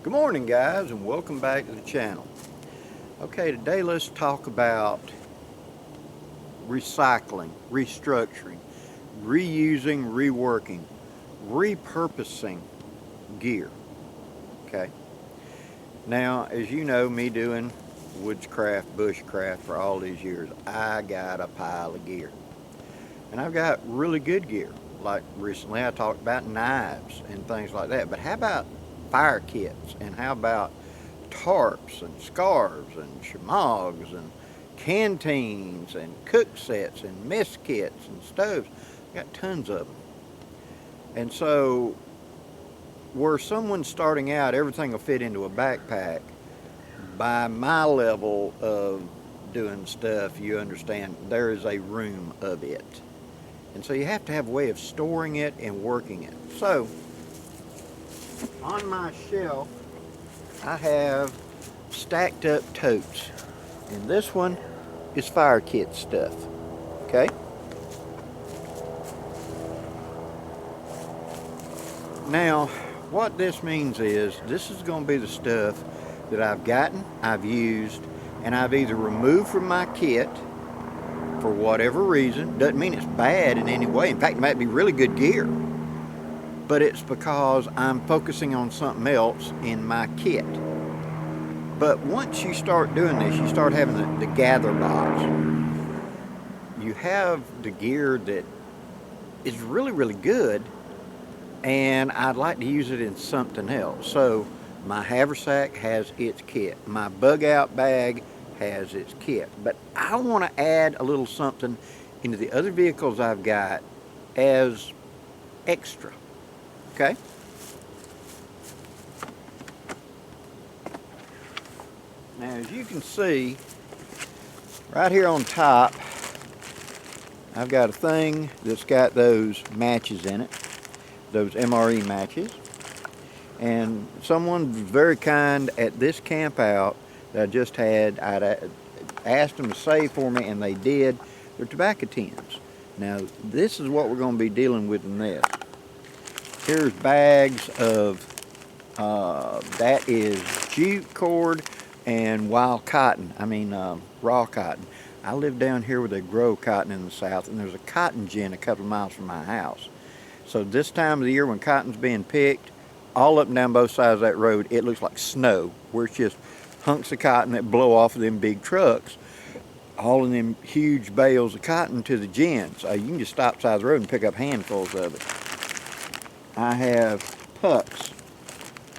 Good morning, guys, and welcome back to the channel. Okay, today let's talk about recycling, restructuring, reusing, reworking, repurposing gear. Okay, now as you know, me doing woodscraft, bushcraft for all these years, I got a pile of gear, and I've got really good gear. Like recently I talked about knives and things like that, but how about fire kits, and how about tarps and scarves and shamogs and canteens and cook sets and mess kits and stoves? I got tons of them. And so where someone's starting out, everything will fit into a backpack. By my level of doing stuff, you understand there is a room of it, and so you have to have a way of storing it and working it. So on my shelf I have stacked up totes, and this one is fire kit stuff. Okay, now what this means is this is going to be the stuff that I've gotten, I've used, and I've either removed from my kit for whatever reason. Doesn't mean it's bad in any way. In fact, it might be really good gear, but it's because I'm focusing on something else in my kit. But once you start doing this, you start having the gather box. You have the gear that is really, really good, and I'd like to use it in something else. So my haversack has its kit. My bug out bag has its kit. But I want to add a little something into the other vehicles I've got as extra. Okay? Now, as you can see, right here on top, I've got a thing that's got those matches in it, those MRE matches. And someone was very kind at this camp out that I just had. I'd asked them to save for me, and they did. They're tobacco tins. Now, this is what we're going to be dealing with in this. Here's bags of, that is jute cord and wild cotton, raw cotton. I live down here where they grow cotton in the south, and there's a cotton gin a couple of miles from my house. So this time of the year when cotton's being picked, all up and down both sides of that road, it looks like snow, where it's just hunks of cotton that blow off of them big trucks, all in them huge bales of cotton to the gins. You can just stop beside the road and pick up handfuls of it. I have pucks.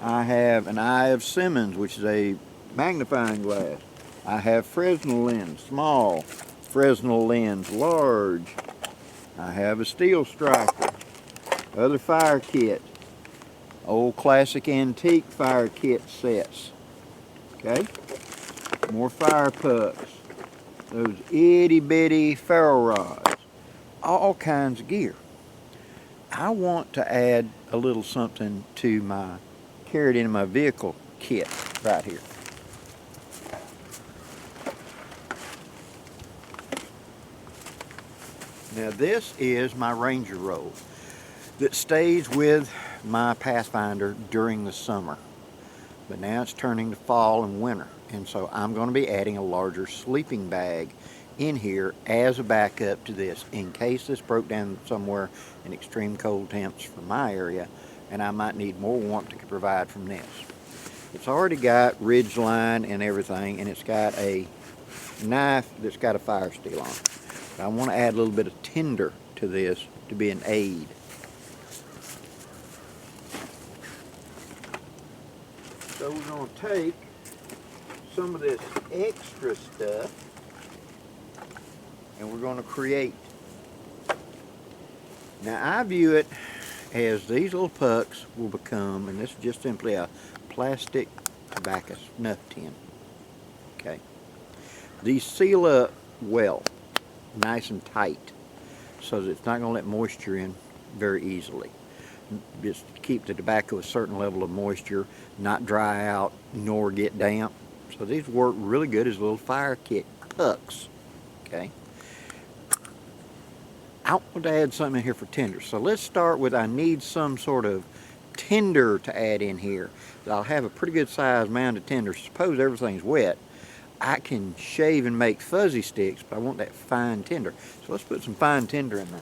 I have an Eye of Simmons, which is a magnifying glass. I have Fresnel lens, small. Fresnel lens, large. I have a steel striker. Other fire kit. Old classic antique fire kit sets. Okay? More fire pucks. Those itty bitty ferro rods. All kinds of gear. I want to add a little something to my carried in my vehicle kit right here. Now this is my Ranger roll that stays with my Pathfinder during the summer. But now it's turning to fall and winter, and so I'm going to be adding a larger sleeping bag in here as a backup to this in case this broke down somewhere in extreme cold temps for my area, and I might need more warmth to provide from this. It's already got ridge line and everything, and it's got a knife that's got a fire steel on it. But I want to add a little bit of tinder to this to be an aid. So we're going to take some of this extra stuff and we're going to create. Now I view it as these little pucks will become, and this is just simply a plastic tobacco snuff tin. Okay. These seal up well, nice and tight, so that it's not going to let moisture in very easily. Just keep the tobacco a certain level of moisture, not dry out nor get damp. So these work really good as little fire kit pucks. Okay. I want to add something in here for tinder. So let's start with, I need some sort of tinder to add in here. I'll have a pretty good sized mound of tinder. Suppose everything's wet, I can shave and make fuzzy sticks, but I want that fine tinder. So let's put some fine tinder in there.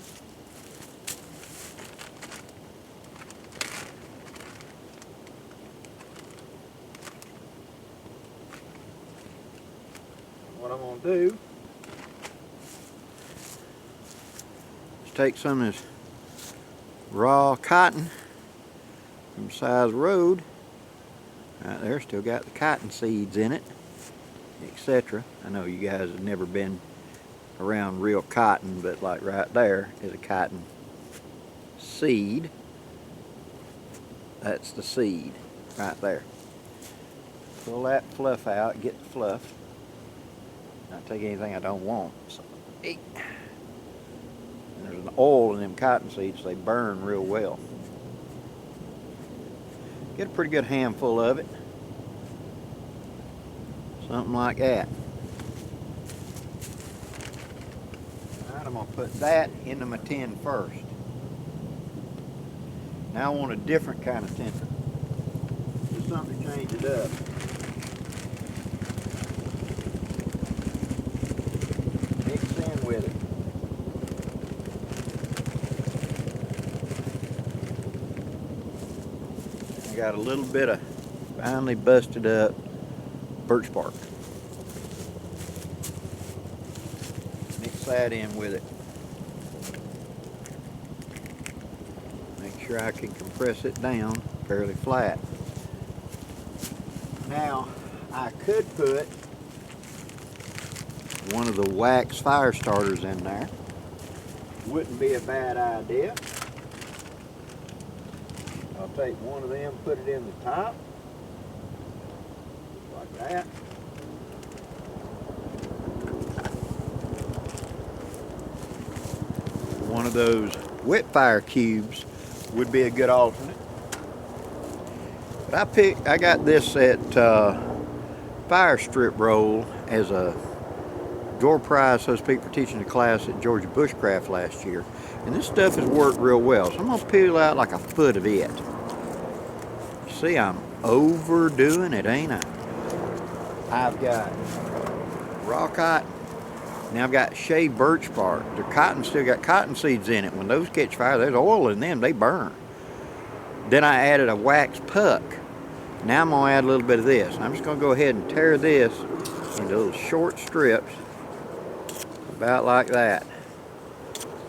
What I'm going to do is take some of this raw cotton from the side of the road. Right there, still got the cotton seeds in it, etc. I know you guys have never been around real cotton, but like right there is a cotton seed. That's the seed right there. Pull that fluff out, get the fluff. Not take anything I don't want. So, and there's an oil in them cotton seeds, they burn real well. Get a pretty good handful of it. Something like that. Alright, I'm going to put that into my tin first. Now I want a different kind of tinder. Just something to change it up. Mix in with it. I got a little bit of finely busted up birch bark. Mix that in with it. Make sure I can compress it down fairly flat. Now, I could put one of the wax fire starters in there. Wouldn't be a bad idea. I'll take one of them, put it in the top, like that. One of those wet fire cubes would be a good alternate. But I got this at fire strip roll as a door prize, so to speak, for teaching a class at Georgia Bushcraft last year. And this stuff has worked real well. So I'm going to peel out like a foot of it. You see, I'm overdoing it, ain't I? I've got raw cotton. Now I've got shaved birch bark. The cotton still got cotton seeds in it. When those catch fire, there's oil in them, they burn. Then I added a wax puck. Now I'm going to add a little bit of this. I'm just going to go ahead and tear this into little short strips, about like that.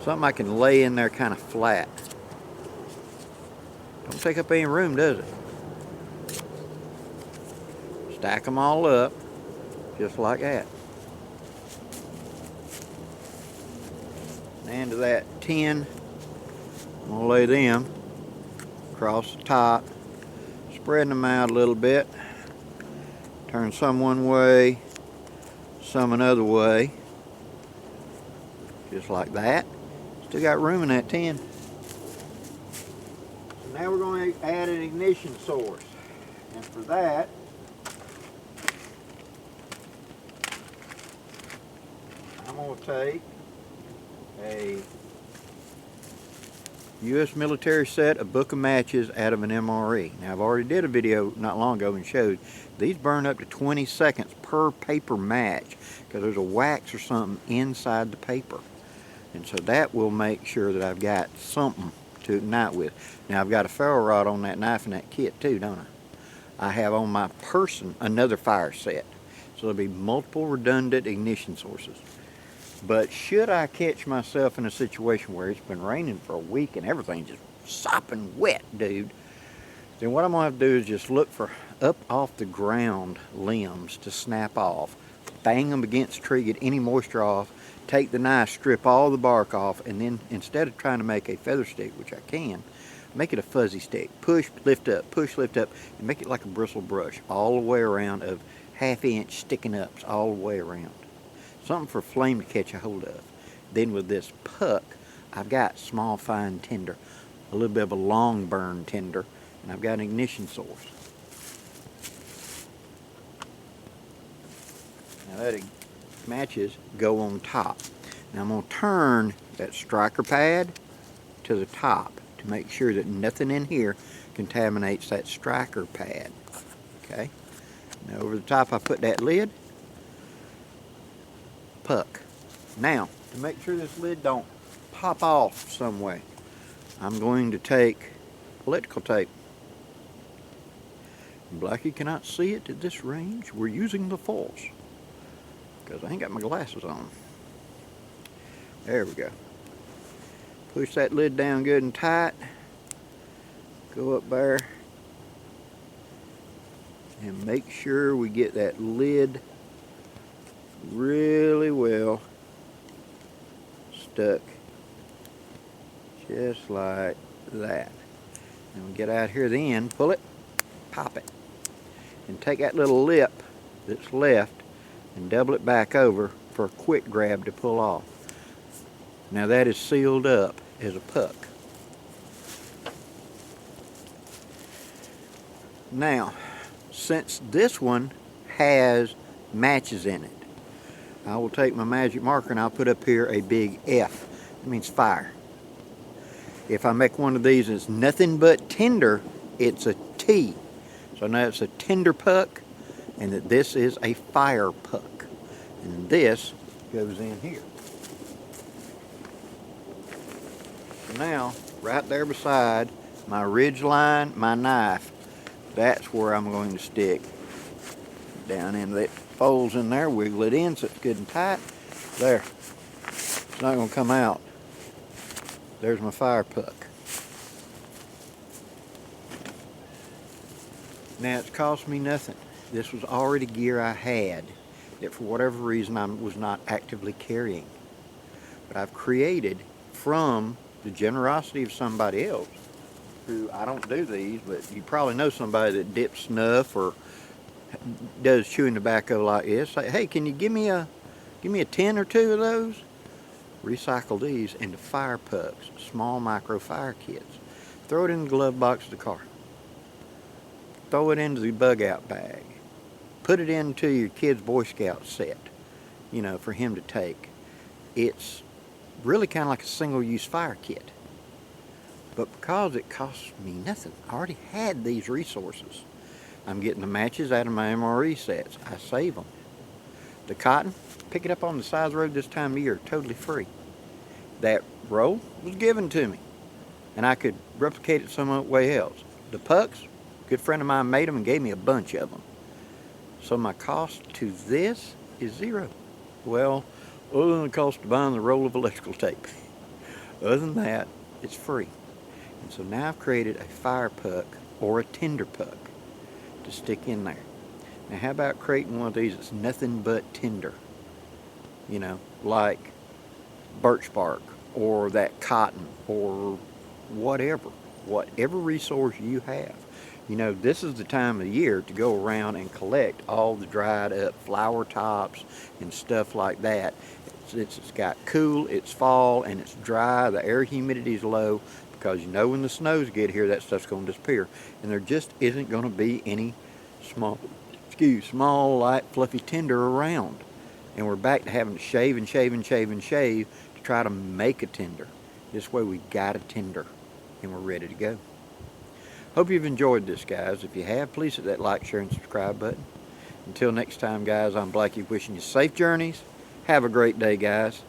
Something I can lay in there kind of flat. Don't take up any room, does it? Stack them all up, just like that. And to that tin, I'm going to lay them across the top, spreading them out a little bit. Turn some one way, some another way, just like that. Still got room in that tin. So now we're going to add an ignition source. And for that, I'm going to take a U.S. military set, a book of matches out of an MRE. Now I've already did a video not long ago and showed these burn up to 20 seconds per paper match because there's a wax or something inside the paper. And so that will make sure that I've got something to ignite with. Now I've got a ferro rod on that knife in that kit too, don't I? I have on my person another fire set. So there'll be multiple redundant ignition sources. But should I catch myself in a situation where it's been raining for a week and everything's just sopping wet, dude, then what I'm going to have to do is just look for up off the ground limbs to snap off, bang them against the tree, get any moisture off, take the knife, strip all the bark off, and then instead of trying to make a feather stick, which I can, make it a fuzzy stick. Push, lift up, and make it like a bristle brush all the way around of 1/2 inch sticking ups all the way around. Something for flame to catch a hold of. Then with this puck, I've got small fine tinder, a little bit of a long burn tinder, and I've got an ignition source. Now that matches go on top. Now I'm going to turn that striker pad to the top to make sure that nothing in here contaminates that striker pad. Okay. Now over the top I put that lid. Puck. Now, to make sure this lid don't pop off some way, I'm going to take electrical tape. Blackie cannot see it at this range. We're using the false because I ain't got my glasses on. There we go. Push that lid down good and tight. Go up there and make sure we get that lid really well stuck, just like that. And we get out here then, pull it, pop it, and take that little lip that's left and double it back over for a quick grab to pull off. Now that is sealed up as a puck. Now, since this one has matches in it, I will take my magic marker and I'll put up here a big F. That means fire. If I make one of these and it's nothing but tinder, it's a T. So now it's a tinder puck, and that this is a fire puck. And this goes in here. So now, right there beside my ridge line, my knife, that's where I'm going to stick. Down in that folds in there, wiggle it in so it's good and tight. There. It's not going to come out. There's my fire puck. Now it's cost me nothing. This was already gear I had that for whatever reason I was not actively carrying. But I've created from the generosity of somebody else who, I don't do these, but you probably know somebody that dips snuff or does chewing tobacco like this. Say, hey, can you give me a 10 or 2 of those? Recycle these into fire pucks, small micro fire kits. Throw it in the glove box of the car. Throw it into the bug out bag. Put it into your kid's Boy Scout set, you know, for him to take. It's really kind of like a single-use fire kit. But because it costs me nothing, I already had these resources. I'm getting the matches out of my MRE sets. I save them. The cotton, pick it up on the side of the road this time of year, totally free. That roll was given to me, and I could replicate it some way else. The pucks, a good friend of mine made them and gave me a bunch of them. So my cost to this is 0. Well, other than the cost of buying the roll of electrical tape. Other than that, it's free. And so now I've created a fire puck or a tinder puck to stick in there. Now how about creating one of these that's nothing but tinder? You know, like birch bark or that cotton or whatever resource you have. You know, this is the time of year to go around and collect all the dried up flower tops and stuff like that. It's got cool, it's fall, and it's dry, the air humidity is low, because you know when the snows get here, that stuff's going to disappear. And there just isn't going to be any small, light, fluffy tinder around. And we're back to having to shave and shave and shave and shave to try to make a tinder. This way we got a tinder, and we're ready to go. Hope you've enjoyed this, guys. If you have, please hit that like, share, and subscribe button. Until next time, guys, I'm Blackie wishing you safe journeys. Have a great day, guys.